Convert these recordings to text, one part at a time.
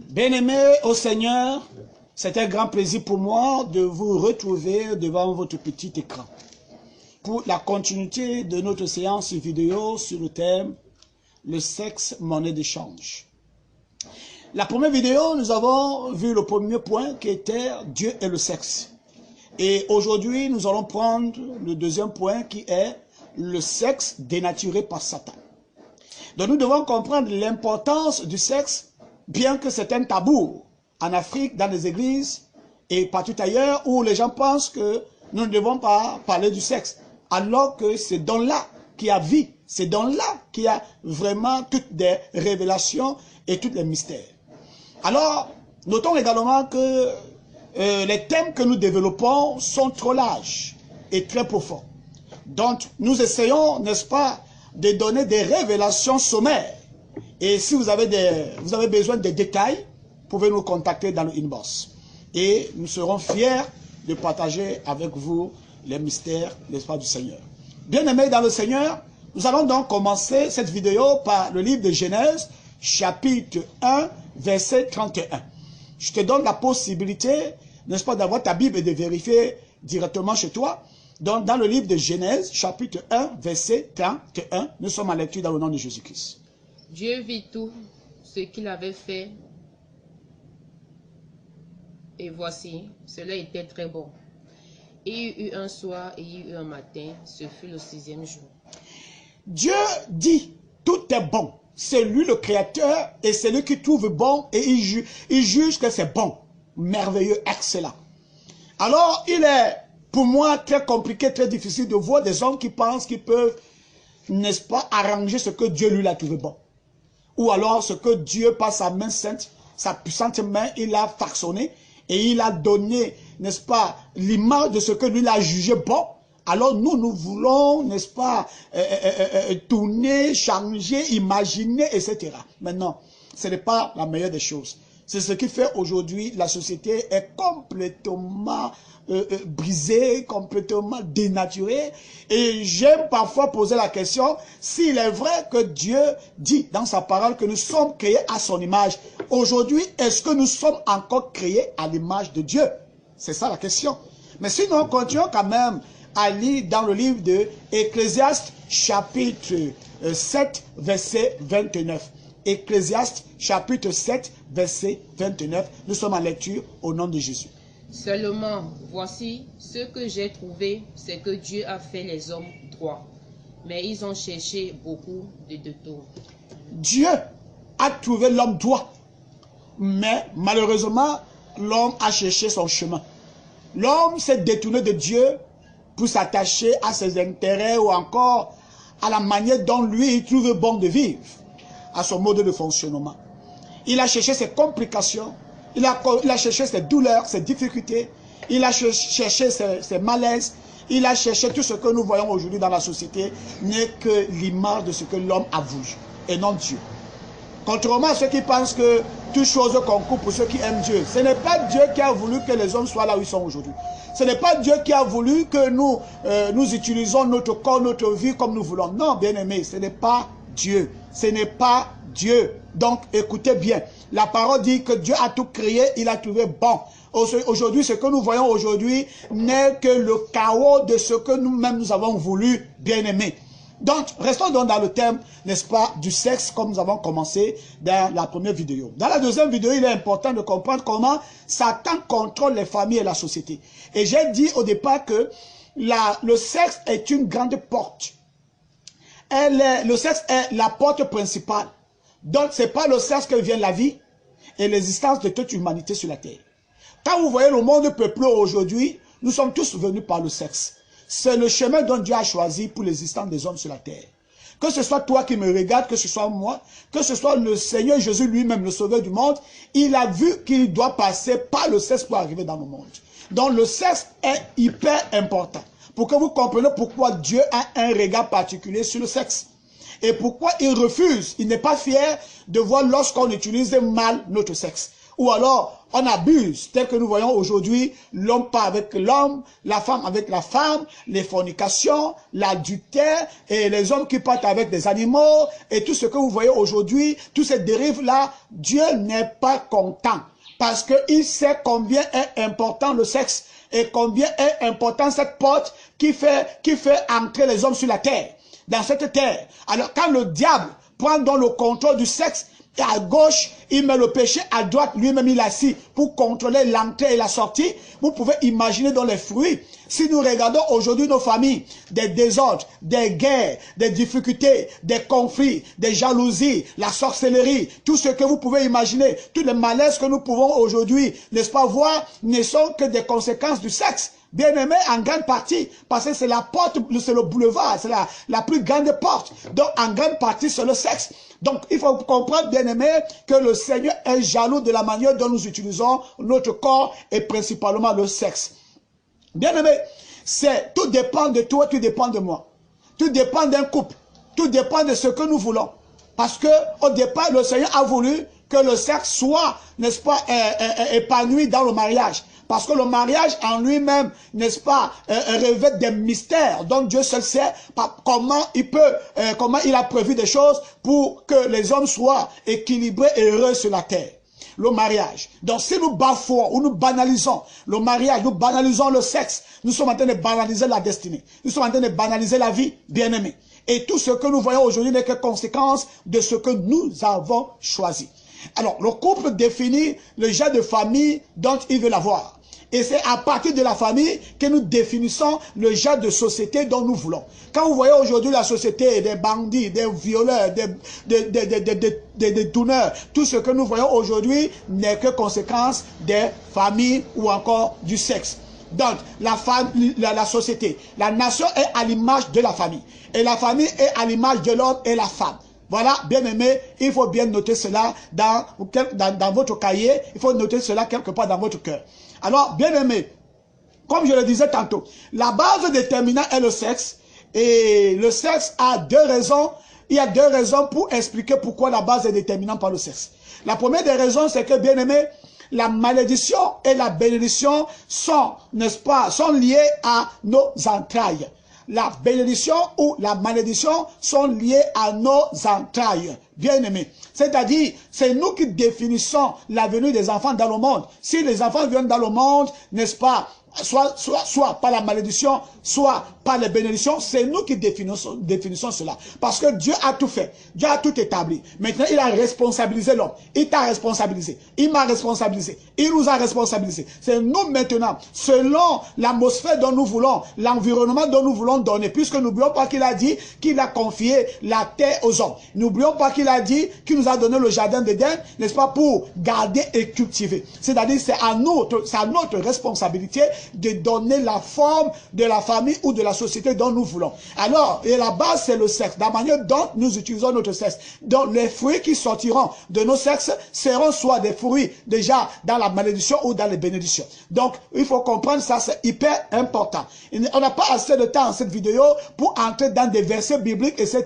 Bien-aimés au Seigneur, c'est un grand plaisir pour moi de vous retrouver devant votre petit écran pour la continuité de notre séance vidéo sur le thème « Le sexe, monnaie d'échange ». La première vidéo, nous avons vu le premier point qui était « Dieu et le sexe ». Et aujourd'hui, nous allons prendre le deuxième point qui est « Le sexe dénaturé par Satan ». Donc nous devons comprendre l'importance du sexe, bien que c'est un tabou en Afrique, dans les églises et partout ailleurs, où les gens pensent que nous ne devons pas parler du sexe, alors que c'est dans là qu'il y a vie, c'est dans là qu'il y a vraiment toutes les révélations et tous les mystères. Alors, notons également que les thèmes que nous développons sont trop larges et très profonds. Donc, nous essayons, n'est-ce pas, de donner des révélations sommaires. Et si vous avez besoin de détails, vous pouvez nous contacter dans le inbox. Et nous serons fiers de partager avec vous les mystères, n'est-ce pas, du Seigneur. Bien-aimés dans le Seigneur, nous allons donc commencer cette vidéo par le livre de Genèse, chapitre 1, verset 31. Je te donne la possibilité, n'est-ce pas, d'avoir ta Bible et de vérifier directement chez toi. Donc, dans le livre de Genèse, chapitre 1, verset 31, nous sommes en lecture dans le nom de Jésus-Christ. Dieu vit tout ce qu'il avait fait, et voici, cela était très bon. Il y eut un soir et il y eut un matin, ce fut le 6e jour. Dieu dit, tout est bon. C'est lui le créateur et c'est lui qui trouve bon et il juge que c'est bon, merveilleux, excellent. Alors, il est pour moi très compliqué, très difficile de voir des hommes qui pensent qu'ils peuvent, n'est-ce pas, arranger ce que Dieu lui a trouvé bon. Ou alors ce que Dieu, par sa main sainte, sa puissante main, il a façonné et il a donné, n'est-ce pas, l'image de ce que lui a jugé bon. Alors nous voulons, n'est-ce pas, tourner, changer, imaginer, etc. Maintenant, ce n'est pas la meilleure des choses. C'est ce qui fait aujourd'hui, la société est complètement brisée, complètement dénaturée. Et j'aime parfois poser la question, s'il est vrai que Dieu dit dans sa parole que nous sommes créés à son image, aujourd'hui, est-ce que nous sommes encore créés à l'image de Dieu? C'est ça la question. Mais sinon, continuons quand même à lire dans le livre de Ecclésiaste, chapitre 7, verset 29. Ecclésiaste, chapitre 7, verset 29. Nous sommes en lecture au nom de Jésus. Seulement, voici, ce que j'ai trouvé, c'est que Dieu a fait les hommes droits, mais ils ont cherché beaucoup de détours. Dieu a trouvé l'homme droit, mais malheureusement, l'homme a cherché son chemin. L'homme s'est détourné de Dieu pour s'attacher à ses intérêts ou encore à la manière dont lui, il trouve bon de vivre, à son mode de fonctionnement. Il a cherché ses complications, il a cherché ses douleurs, ses difficultés, il a cherché ses malaises, il a cherché tout ce que nous voyons aujourd'hui dans la société n'est que l'image de ce que l'homme a voulu, et non Dieu. Contrairement à ceux qui pensent que toute chose concourt pour ceux qui aiment Dieu, ce n'est pas Dieu qui a voulu que les hommes soient là où ils sont aujourd'hui. Ce n'est pas Dieu qui a voulu que nous utilisons notre corps, notre vie comme nous voulons. Non, bien-aimés, ce n'est pas Dieu. Ce n'est pas Dieu. Donc, écoutez bien. La parole dit que Dieu a tout créé, il a trouvé bon. Aujourd'hui, ce que nous voyons aujourd'hui n'est que le chaos de ce que nous-mêmes nous avons voulu, bien-aimés. Donc, restons donc dans le thème, n'est-ce pas, du sexe, comme nous avons commencé dans la première vidéo. Dans la deuxième vidéo, il est important de comprendre comment Satan contrôle les familles et la société. Et j'ai dit au départ que le sexe est une grande porte. Le sexe est la porte principale. Donc, ce n'est pas le sexe que vient la vie et l'existence de toute humanité sur la terre. Quand vous voyez le monde peuplé aujourd'hui, nous sommes tous venus par le sexe. C'est le chemin dont Dieu a choisi pour l'existence des hommes sur la terre. Que ce soit toi qui me regardes, que ce soit moi, que ce soit le Seigneur Jésus lui-même, le Sauveur du monde, il a vu qu'il doit passer par le sexe pour arriver dans le monde. Donc le sexe est hyper important. Pour que vous compreniez pourquoi Dieu a un regard particulier sur le sexe. Et pourquoi il refuse, il n'est pas fier de voir lorsqu'on utilise mal notre sexe. ou alors on abuse, tel que nous voyons aujourd'hui, l'homme pas avec l'homme, la femme avec la femme, les fornications, l'adultère, et les hommes qui partent avec des animaux, et tout ce que vous voyez aujourd'hui, toutes ces dérives-là, Dieu n'est pas content. Parce qu'il sait combien est important le sexe, et combien est important cette porte qui fait entrer les hommes sur la terre, dans cette terre. Alors quand le diable prend donc le contrôle du sexe, et à gauche, il met le péché, à droite, lui-même il est assis pour contrôler l'entrée et la sortie. Vous pouvez imaginer dans les fruits. Si nous regardons aujourd'hui nos familles, des désordres, des guerres, des difficultés, des conflits, des jalousies, la sorcellerie, tout ce que vous pouvez imaginer, tous les malaises que nous pouvons aujourd'hui, n'est-ce pas, voir, ne sont que des conséquences du sexe. Bien aimé, en grande partie, parce que c'est la porte, c'est le boulevard, c'est la plus grande porte. Donc, en grande partie, c'est le sexe. Donc, il faut comprendre, bien aimé, que le Seigneur est jaloux de la manière dont nous utilisons notre corps et principalement le sexe. Bien aimé, tout dépend de toi, tout dépend de moi. Tout dépend d'un couple. Tout dépend de ce que nous voulons. Parce que, au départ, le Seigneur a voulu que le sexe soit, n'est-ce pas, épanoui dans le mariage. Parce que le mariage en lui-même, n'est-ce pas, revêt des mystères dont Dieu seul sait comment il a prévu des choses pour que les hommes soient équilibrés et heureux sur la terre. Le mariage. Donc si nous bafouons ou nous banalisons le mariage, nous banalisons le sexe, nous sommes en train de banaliser la destinée. Nous sommes en train de banaliser la vie, bien-aimée. Et tout ce que nous voyons aujourd'hui n'est que conséquence de ce que nous avons choisi. Alors, le couple définit le genre de famille dont il veut l'avoir. Et c'est à partir de la famille que nous définissons le genre de société dont nous voulons. Quand vous voyez aujourd'hui la société des bandits, des violeurs, des tourneurs, tout ce que nous voyons aujourd'hui n'est que conséquence des familles ou encore du sexe. Donc, la société, la nation est à l'image de la famille. Et la famille est à l'image de l'homme et la femme. Voilà, bien aimé, il faut bien noter cela dans votre cahier, il faut noter cela quelque part dans votre cœur. Alors, bien aimé, comme je le disais tantôt, la base déterminante est le sexe, et le sexe a deux raisons. Il y a deux raisons pour expliquer pourquoi la base est déterminante par le sexe. La première des raisons, c'est que, bien aimé, la malédiction et la bénédiction sont, n'est-ce pas, sont liées à nos entrailles. La bénédiction ou la malédiction sont liées à nos entrailles, bien aimés. C'est-à-dire, c'est nous qui définissons la venue des enfants dans le monde. Si les enfants viennent dans le monde, n'est-ce pas, soit par la malédiction, soit par les bénédictions, c'est nous qui définissons cela. Parce que Dieu a tout fait. Dieu a tout établi. Maintenant, il a responsabilisé l'homme. Il t'a responsabilisé. Il m'a responsabilisé. Il nous a responsabilisé. C'est nous maintenant, selon l'atmosphère dont nous voulons, l'environnement dont nous voulons donner. Puisque n'oublions pas qu'il a dit qu'il a confié la terre aux hommes. N'oublions pas qu'il a dit qu'il nous a donné le jardin d'Éden, n'est-ce pas, pour garder et cultiver. C'est-à-dire, c'est à notre responsabilité de donner la forme de la famille ou de la société dont nous voulons. Alors, et la base, c'est le sexe. La manière dont nous utilisons notre sexe. Donc, les fruits qui sortiront de nos sexes seront soit des fruits déjà dans la malédiction ou dans les bénédictions. Donc, il faut comprendre ça, c'est hyper important. On n'a pas assez de temps dans cette vidéo pour entrer dans des versets bibliques, etc.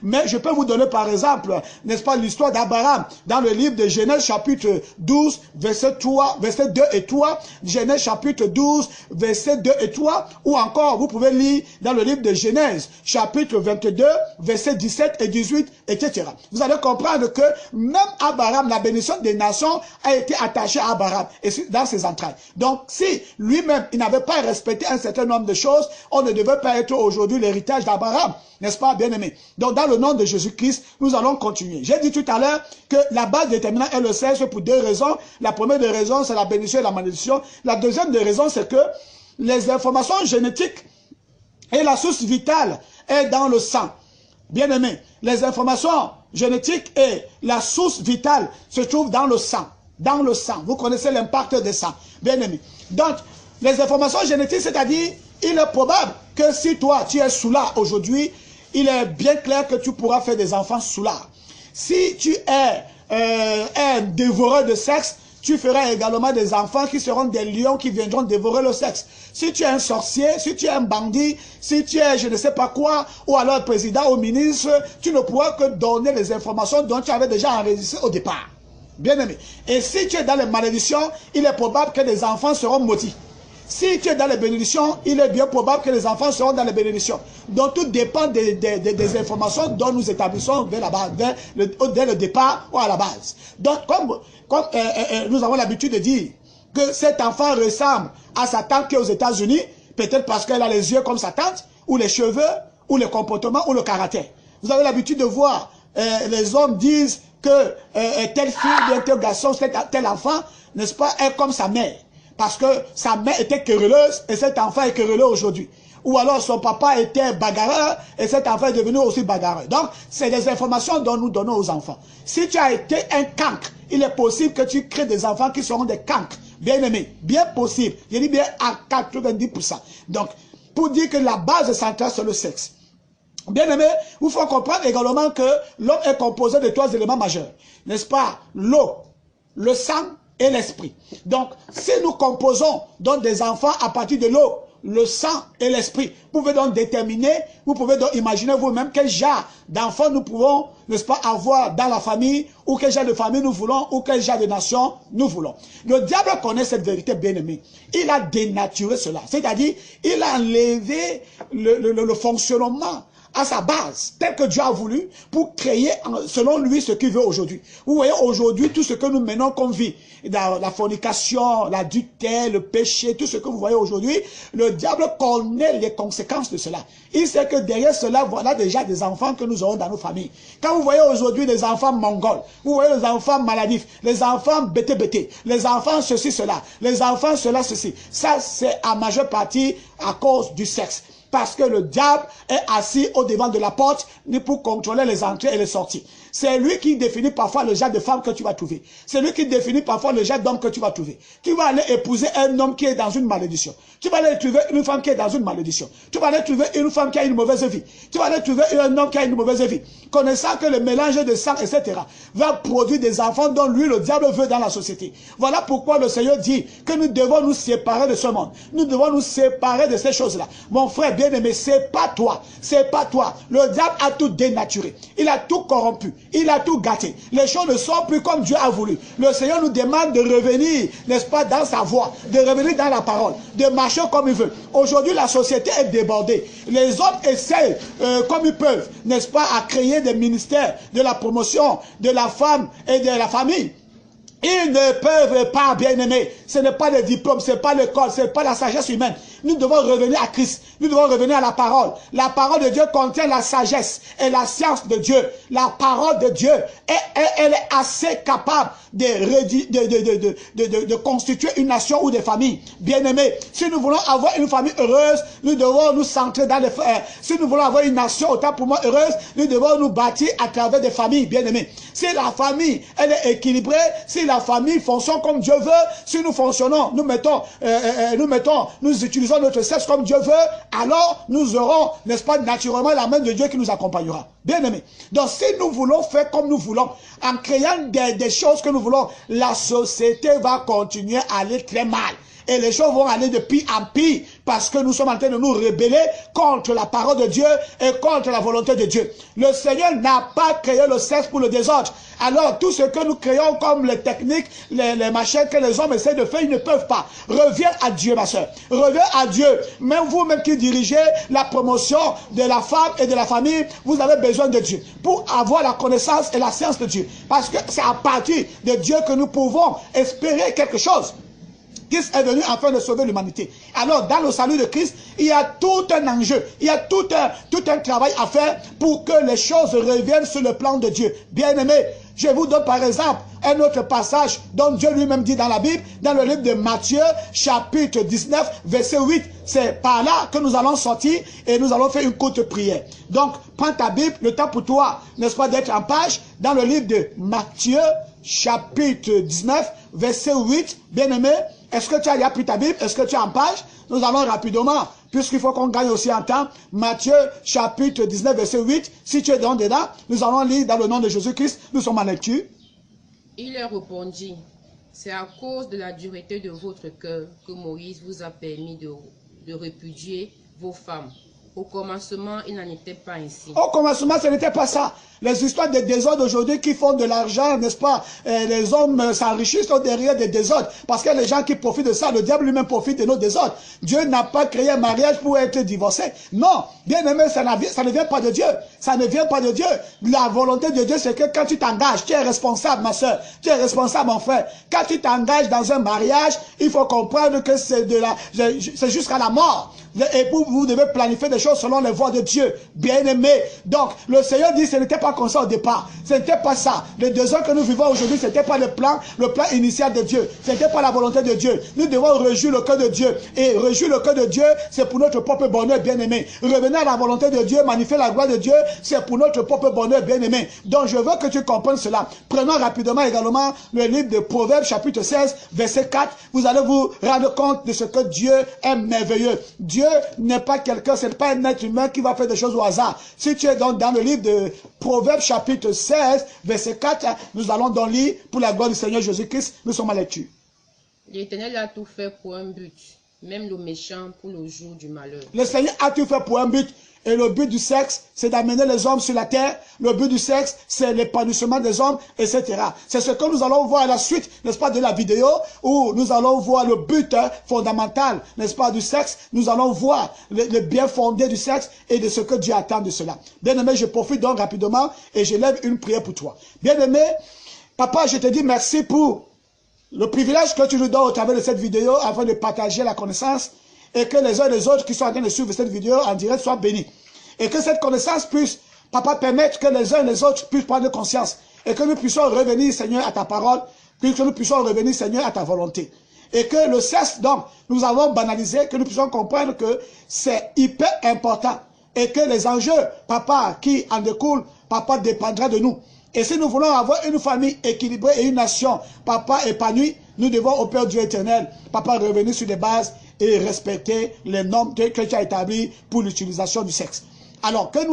Mais je peux vous donner par exemple, n'est-ce pas, l'histoire d'Abraham dans le livre de Genèse chapitre 12, verset 2 et 3. Genèse chapitre 12, verset 2 et 3. Ou encore, vous pouvez lire dans le livre de Genèse, chapitre 22, versets 17 et 18, etc. Vous allez comprendre que même Abraham, la bénédiction des nations a été attachée à Abraham et dans ses entrailles. Donc, si lui-même, il n'avait pas respecté un certain nombre de choses, on ne devait pas être aujourd'hui l'héritage d'Abraham. N'est-ce pas, bien-aimé? Donc, dans le nom de Jésus-Christ, nous allons continuer. J'ai dit tout à l'heure que la base déterminante est le sexe pour deux raisons. La première des raisons, c'est la bénédiction et la malédiction. La deuxième des raisons, c'est que les informations génétiques et la source vitale est dans le sang. Bien-aimé, les informations génétiques et la source vitale se trouvent dans le sang. Dans le sang. Vous connaissez l'impact des sangs. Bien-aimé. Donc, les informations génétiques, c'est-à-dire, il est probable que si toi, tu es soulard aujourd'hui, il est bien clair que tu pourras faire des enfants soulards. Si tu es un dévoreur de sexe, tu feras également des enfants qui seront des lions qui viendront dévorer le sexe. Si tu es un sorcier, si tu es un bandit, si tu es je ne sais pas quoi, ou alors président ou ministre, tu ne pourras que donner les informations dont tu avais déjà enregistré au départ. Bien-aimé. Et si tu es dans les malédictions, il est probable que les enfants seront maudits. Si tu es dans les bénédictions, il est bien probable que les enfants seront dans les bénédictions. Donc tout dépend des informations dont nous établissons dès le départ ou à la base. Donc comme nous avons l'habitude de dire que cet enfant ressemble à sa tante qui est aux États-Unis, peut-être parce qu'elle a les yeux comme sa tante, ou les cheveux, ou le comportement, ou le caractère. Vous avez l'habitude de voir, les hommes disent que telle fille, tel garçon, tel enfant, n'est-ce pas, est comme sa mère. Parce que sa mère était querelleuse et cet enfant est querelleux aujourd'hui. Ou alors son papa était bagarreur et cet enfant est devenu aussi bagarreur. Donc, c'est des informations dont nous donnons aux enfants. Si tu as été un cancre, il est possible que tu crées des enfants qui seront des cancres. Bien aimés, bien possible. Je dis bien à 90%. Donc, pour dire que la base centrale, c'est le sexe. Bien aimé, il faut comprendre également que l'homme est composé de 3 éléments majeurs. N'est-ce pas? L'eau, le sang et l'esprit. Donc, si nous composons donc des enfants à partir de l'eau, le sang et l'esprit, vous pouvez donc déterminer, vous pouvez donc imaginer vous-même quel genre d'enfants nous pouvons, n'est-ce pas, avoir dans la famille, ou quel genre de famille nous voulons, ou quel genre de nation nous voulons. Le diable connaît cette vérité, bien-aimée. Il a dénaturé cela. C'est-à-dire, il a enlevé le fonctionnement à sa base, tel que Dieu a voulu, pour créer selon lui ce qu'il veut aujourd'hui. Vous voyez aujourd'hui tout ce que nous menons comme vie, la fornication, l'adultère, le péché, tout ce que vous voyez aujourd'hui, le diable connaît les conséquences de cela. Il sait que derrière cela, voilà déjà des enfants que nous aurons dans nos familles. Quand vous voyez aujourd'hui des enfants mongols, vous voyez les enfants maladifs, les enfants bété, les enfants ceci, cela, les enfants cela, ceci. Ça, c'est à majeure partie à cause du sexe. Parce que le diable est assis au devant de la porte pour contrôler les entrées et les sorties. C'est lui qui définit parfois le genre de femme que tu vas trouver. C'est lui qui définit parfois le genre d'homme que tu vas trouver. Tu vas aller épouser un homme qui est dans une malédiction. Tu vas aller trouver une femme qui est dans une malédiction. Tu vas aller trouver une femme qui a une mauvaise vie. Tu vas aller trouver un homme qui a une mauvaise vie. Connaissant que le mélange de sang, etc., va produire des enfants dont lui, le diable, veut dans la société. Voilà pourquoi le Seigneur dit que nous devons nous séparer de ce monde. Nous devons nous séparer de ces choses-là. Mon frère bien-aimé, c'est pas toi. C'est pas toi. Le diable a tout dénaturé. Il a tout corrompu. Il a tout gâté. Les choses ne sont plus comme Dieu a voulu. Le Seigneur nous demande de revenir, n'est-ce pas, dans sa voie, de revenir dans la parole, de marcher comme il veut. Aujourd'hui, la société est débordée. Les hommes essaient, comme ils peuvent, n'est-ce pas, à créer des ministères de la promotion de la femme et de la famille. Ils ne peuvent pas, bien-aimés. Ce n'est pas le diplôme, ce n'est pas l'école, ce n'est pas la sagesse humaine. Nous devons revenir à Christ. Nous devons revenir à la parole. La parole de Dieu contient la sagesse et la science de Dieu. La parole de Dieu, elle est assez capable de constituer une nation ou des familles. Bien-aimés, si nous voulons avoir une famille heureuse, nous devons nous centrer dans les frères. Si nous voulons avoir une nation autant pour moi heureuse, nous devons nous bâtir à travers des familles, bien-aimés. Si la famille, elle est équilibrée, si la famille fonctionne comme Dieu veut, si nous fonctionnons, nous utilisons notre sexe comme Dieu veut, alors nous aurons, n'est-ce pas, naturellement la main de Dieu qui nous accompagnera. Bien aimé. Donc si nous voulons faire comme nous voulons, en créant des choses que nous voulons, la société va continuer à aller très mal. Et les choses vont aller de pire en pire parce que nous sommes en train de nous rebeller contre la parole de Dieu et contre la volonté de Dieu. Le Seigneur n'a pas créé le sexe pour le désordre. Alors tout ce que nous créons comme les techniques, les machins que les hommes essaient de faire, ils ne peuvent pas. Reviens à Dieu, ma soeur. Reviens à Dieu. Même vous-même qui dirigez la promotion de la femme et de la famille, vous avez besoin de Dieu pour avoir la connaissance et la science de Dieu. Parce que c'est à partir de Dieu que nous pouvons espérer quelque chose. Christ est venu afin de sauver l'humanité. Alors, dans le salut de Christ, il y a tout un enjeu, il y a tout un travail à faire pour que les choses reviennent sur le plan de Dieu. Bien-aimés, je vous donne par exemple un autre passage dont Dieu lui-même dit dans la Bible, dans le livre de Matthieu, chapitre 19, verset 8. C'est par là que nous allons sortir et nous allons faire une courte prière. Donc, prends ta Bible, le temps pour toi, n'est-ce pas, d'être en page, dans le livre de Matthieu, chapitre 19, verset 8. Bien-aimé, est-ce que tu as pris ta Bible? Est-ce que tu es en page? Nous allons rapidement, puisqu'il faut qu'on gagne aussi en temps. Matthieu, chapitre 19, verset 8. Si tu es dedans, nous allons lire dans le nom de Jésus-Christ. Nous sommes en lecture. Il leur répondit, c'est à cause de la dureté de votre cœur que Moïse vous a permis de répudier vos femmes. Au commencement, il n'en était pas ainsi. Au commencement, ce n'était pas ça. Les histoires de désordre aujourd'hui qui font de l'argent, n'est-ce pas? Les hommes s'enrichissent derrière des désordres. Parce que les gens qui profitent de ça, le diable lui-même profite de nos désordres. Dieu n'a pas créé un mariage pour être divorcé. Non, bien aimé, ça ne vient pas de Dieu. Ça ne vient pas de Dieu. La volonté de Dieu, c'est que quand tu t'engages, tu es responsable, ma soeur. Tu es responsable, mon frère. Quand tu t'engages dans un mariage, il faut comprendre que c'est jusqu'à la mort. Et vous devez planifier des choses selon les voies de Dieu. Bien aimé. Donc, le Seigneur dit, ce n'était pas comme ça au départ. Ce n'était pas ça. Les 2 ans que nous vivons aujourd'hui, ce n'était pas le plan initial de Dieu. Ce n'était pas la volonté de Dieu. Nous devons réjouir le cœur de Dieu. Et réjouir le cœur de Dieu, c'est pour notre propre bonheur, bien aimé. Revenir à la volonté de Dieu, magnifier la gloire de Dieu, c'est pour notre propre bonheur, bien aimé. Donc, je veux que tu comprennes cela. Prenons rapidement également le livre de Proverbes, chapitre 16, verset 4. Vous allez vous rendre compte de ce que Dieu est merveilleux. Dieu n'est pas quelqu'un, ce n'est pas un être humain qui va faire des choses au hasard. Si tu es donc dans le livre de Proverbes chapitre 16, verset 4, nous allons donc lire pour la gloire du Seigneur Jésus-Christ. Nous sommes à lecture. L'Éternel a tout fait pour un but, même le méchant pour le jour du malheur. Le Seigneur a tout fait pour un but. Et le but du sexe, c'est d'amener les hommes sur la terre. Le but du sexe, c'est l'épanouissement des hommes, etc. C'est ce que nous allons voir à la suite, n'est-ce pas, de la vidéo, où nous allons voir le but fondamental, n'est-ce pas, du sexe. Nous allons voir le bien fondé du sexe et de ce que Dieu attend de cela. Bien-aimé, je profite donc rapidement et je lève une prière pour toi. Bien-aimé, papa, je te dis merci pour le privilège que tu nous donnes au travers de cette vidéo afin de partager la connaissance et que les uns et les autres qui sont en train de suivre cette vidéo en direct soient bénis. Et que cette connaissance puisse, papa, permettre que les uns et les autres puissent prendre conscience. Et que nous puissions revenir, Seigneur, à ta parole. Que nous puissions revenir, Seigneur, à ta volonté. Et que le sexe, donc, nous avons banalisé, que nous puissions comprendre que c'est hyper important. Et que les enjeux, papa, qui en découlent, papa, dépendra de nous. Et si nous voulons avoir une famille équilibrée et une nation, papa, épanouie, nous devons, au Père Dieu éternel, papa, revenir sur des bases et respecter les normes que tu as établies pour l'utilisation du sexe. Alors, que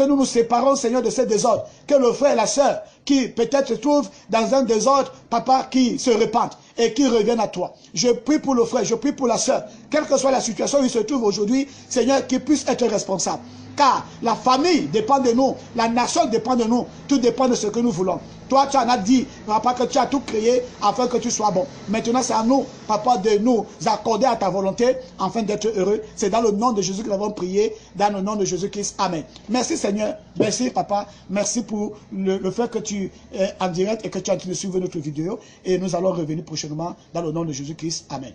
nous séparons, Seigneur, de ces désordres. Que le frère et la sœur, qui peut-être se trouvent dans un désordre, papa, qui se répandent et qui reviennent à toi. Je prie pour le frère, je prie pour la sœur. Quelle que soit la situation où il se trouve aujourd'hui, Seigneur, qu'il puisse être responsable. Car la famille dépend de nous, la nation dépend de nous, tout dépend de ce que nous voulons. Toi, tu en as dit, papa, que tu as tout créé afin que tu sois bon. Maintenant, c'est à nous, papa, de nous accorder à ta volonté afin d'être heureux. C'est dans le nom de Jésus que nous avons prié, dans le nom de Jésus-Christ. Amen. Merci Seigneur, merci papa, merci pour le fait que tu es en direct et que tu as suivi notre vidéo. Et nous allons revenir prochainement dans le nom de Jésus-Christ. Amen.